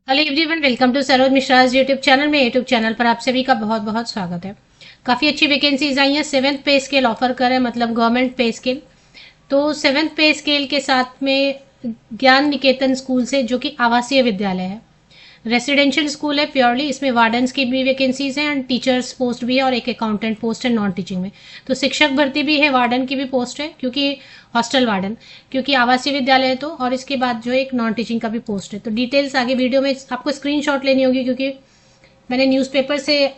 Hello everyone, welcome to Saroj Mishra's YouTube channel में। YouTube channel पर आप सभी का बहुत बहुत स्वागत है। काफ़ी अच्छी वैकेंसीज आई हैं। 7th पे स्केल ऑफर कर है, मतलब गवर्नमेंट पे स्केल। तो 7th पे स्केल के साथ में ज्ञान निकेतन स्कूल से, जो कि आवासीय विद्यालय है, रेसिडेंशियल स्कूल है प्योरली। इसमें वार्डन्स की भी वैकेंसीज हैं एंड टीचर्स पोस्ट भी है और एक अकाउंटेंट पोस्ट है नॉन टीचिंग में। तो शिक्षक भर्ती भी है, वार्डन की भी पोस्ट है, क्योंकि हॉस्टल वार्डन, क्योंकि आवासीय विद्यालय है। तो और इसके बाद जो एक नॉन टीचिंग का भी पोस्ट है। तो डिटेल्स आगे वीडियो में आपको स्क्रीनशॉट लेनी होगी, क्योंकि मैंने न्यूज़पेपर से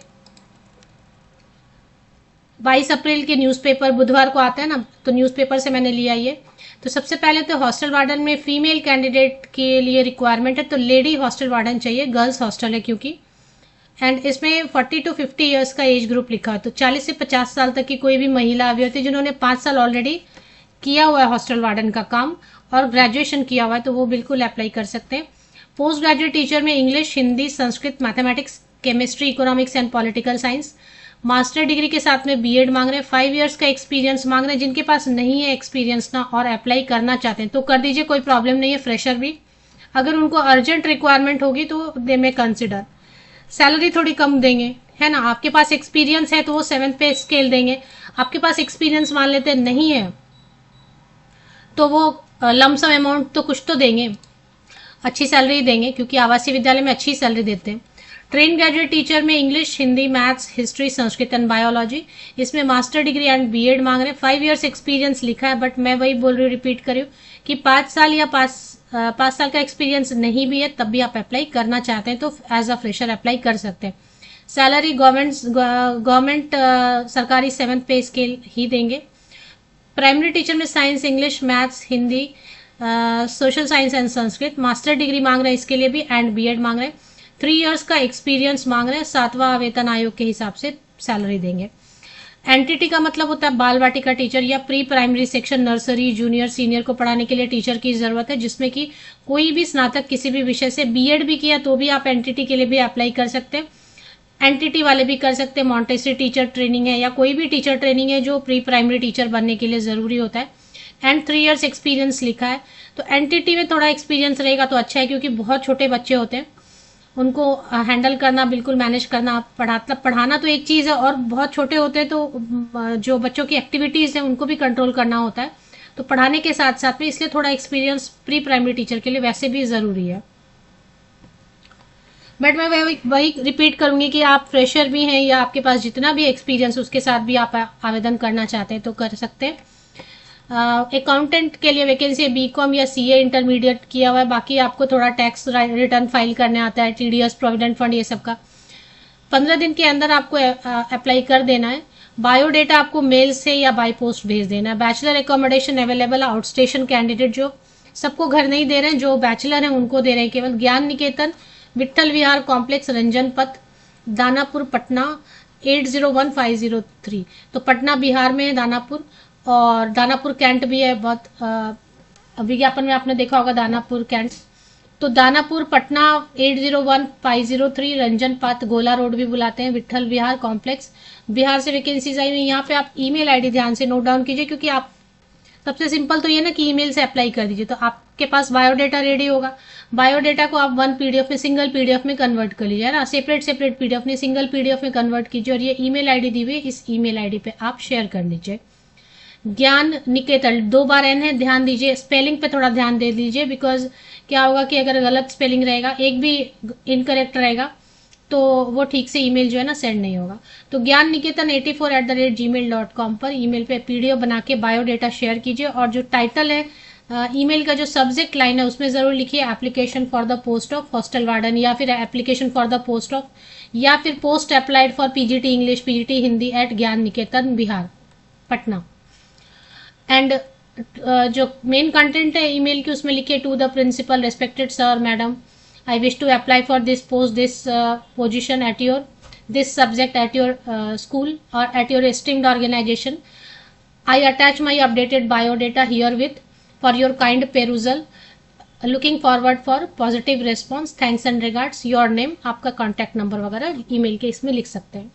22 अप्रैल के न्यूज़पेपर बुधवार को आता है ना, तो न्यूज़पेपर से मैंने लिया ये। तो सबसे पहले तो हॉस्टल वार्डन में फीमेल कैंडिडेट के लिए रिक्वायरमेंट है, तो लेडी हॉस्टल वार्डन चाहिए, गर्ल्स हॉस्टल है क्योंकि। एंड इसमें 40 to 50 ईयर्स का एज ग्रुप लिखा है, तो 40 से 50 साल तक की कोई भी महिला अभ्यर्थी जिन्होंने 5 साल ऑलरेडी किया हुआ है हॉस्टल वार्डन का काम और ग्रेजुएशन किया हुआ है, तो वो बिल्कुल अप्लाई कर सकते हैं। पोस्ट ग्रेजुएट टीचर में English, Hindi, Sanskrit, mathematics, chemistry, economics and political science. Master degree के साथ में बीएड मांग रहे हैं। 5 ईयर्स का एक्सपीरियंस मांग रहे हैं। जिनके पास नहीं है एक्सपीरियंस ना और अप्लाई करना चाहते हैं तो कर दीजिए, कोई प्रॉब्लम नहीं है। फ्रेशर भी अगर उनको अर्जेंट रिक्वायरमेंट होगी तो दे में कंसिडर। सैलरी थोड़ी कम देंगे, है ना। आपके पास एक्सपीरियंस है तो वो 7th पे स्केल देंगे। आपके पास एक्सपीरियंस मान लेते नहीं है तो वो लमसम अमाउंट तो कुछ तो देंगे, अच्छी सैलरी देंगे, क्योंकि आवासीय विद्यालय में अच्छी सैलरी देते हैं। ट्रेन ग्रेजुएट टीचर में English, Hindi, maths, history, Sanskrit and biology. इसमें मास्टर डिग्री एंड बीएड मांग रहे हैं। 5 ईयर्स एक्सपीरियंस लिखा है, बट मैं वही बोल रही हूँ, रिपीट कर रही हूँ कि 5 साल या 5 साल का एक्सपीरियंस नहीं भी है तब भी आप अप्लाई करना चाहते हैं तो एज अ फ्रेशर अप्लाई कर सकते हैं। सैलरी गवर्नमेंट सरकारी 7th पे स्केल ही देंगे। प्राइमरी टीचर में science, English, maths, Hindi, social science and Sanskrit. Master degree मांग रहे हैं इसके लिए भी एंड बीएड मांग रहे हैं। 3 ईयर्स का एक्सपीरियंस मांग रहे हैं। 7वां वेतन आयोग के हिसाब से सैलरी देंगे। एनटीटी का मतलब होता है बाल वाटिका टीचर या pre primary section, nursery, junior, senior को पढ़ाने के लिए टीचर की जरूरत है, जिसमें कि कोई भी स्नातक किसी भी विषय से बीएड भी किया तो भी आप एनटीटी के लिए भी अप्लाई कर सकते हैं। एनटीटी वाले भी कर सकते हैं। मॉन्टेसरी टीचर ट्रेनिंग है या कोई भी टीचर ट्रेनिंग है जो प्री प्राइमरी टीचर बनने के लिए जरूरी होता है। एंड 3 ईयर्स एक्सपीरियंस लिखा है। तो एनटीटी में थोड़ा एक्सपीरियंस रहेगा तो अच्छा है, क्योंकि बहुत छोटे बच्चे होते हैं, उनको हैंडल करना, बिल्कुल मैनेज करना। पढ़ाना तो एक चीज़ है, और बहुत छोटे होते हैं तो जो बच्चों की एक्टिविटीज़ हैं उनको भी कंट्रोल करना होता है। तो पढ़ाने के साथ साथ में इसलिए थोड़ा एक्सपीरियंस प्री प्राइमरी टीचर के लिए वैसे भी ज़रूरी है। बट मैं वही रिपीट करूंगी कि आप फ्रेशर भी हैं या आपके पास जितना भी एक्सपीरियंस उसके साथ भी आप आवेदन करना चाहते हैं तो कर सकते हैं। अकाउंटेंट के लिए वैकेंसी है, बीकॉम या सीए इंटरमीडिएट किया हुआ है। बाकी आपको थोड़ा टैक्स रिटर्न फाइल करने आता है, टीडीएस, प्रोविडेंट फंड, ये सब का 15 दिन के अंदर आपको अप्लाई कर देना है। बायोडेटा आपको मेल से या बाय पोस्ट भेज देना है। बैचलर एकोमोडेशन अवेलेबल है। आउट स्टेशन कैंडिडेट जो सबको घर नहीं दे रहे हैं, जो बैचलर हैं उनको दे रहे हैं केवल। ज्ञान निकेतन, विट्ठल विहार कॉम्प्लेक्स, रंजन पथ, दानापुर, पटना 801503। तो पटना बिहार में है दानापुर, और दानापुर कैंट भी है। बहुत विज्ञापन में आपने देखा होगा दानापुर कैंट। तो दानापुर पटना 801503, रंजन पथ, गोला रोड भी बुलाते हैं, विट्ठल विहार कॉम्प्लेक्स। बिहार से वैकेंसीज आई हुई। यहाँ पे आप ईमेल आईडी ध्यान से नोट डाउन कीजिए, क्योंकि आप सबसे सिंपल तो ये ना कि ईमेल से अप्लाई कर दीजिए। तो आपके पास बायोडेटा रेडी होगा। बायोडेटा को आप 1 पीडीएफ में, सिंगल पीडीएफ में कन्वर्ट कर लीजिए, है ना। सेपरेट पीडीएफ नहीं, सिंगल पीडीएफ में कन्वर्ट कीजिए और ये ईमेल आईडी दी हुई, इस ईमेल आईडी पे आप शेयर कर दीजिए। ज्ञान निकेतन 2 बार एन है, ध्यान दीजिए। स्पेलिंग पे थोड़ा ध्यान दे दीजिए, बिकॉज क्या होगा कि अगर गलत स्पेलिंग रहेगा, एक भी इनकरेक्ट रहेगा तो वो ठीक से ईमेल जो है ना सेंड नहीं होगा। तो ज्ञान निकेतन 84@gmail.com पर ईमेल पे पीडीएफ बना के बायोडेटा शेयर कीजिए। और जो टाइटल है ईमेल का, जो सब्जेक्ट लाइन है उसमें जरूर लिखिए application for the post of hostel warden, या फिर application for the post of, या फिर post applied for PGT English, PGT Hindi at Gyan Niketan Bihar, Patna. And जो मेन कंटेंट है ईमेल की उसमें लिखिए, to the principal, respected sir, madam, I wish to apply for this post, this position at your, this subject at your school or at your esteemed organization. I attach my updated biodata herewith for your kind perusal. Looking forward for positive response. Thanks and regards. Your name, आपका contact number वगैरह email के इसमें लिख सकते हैं।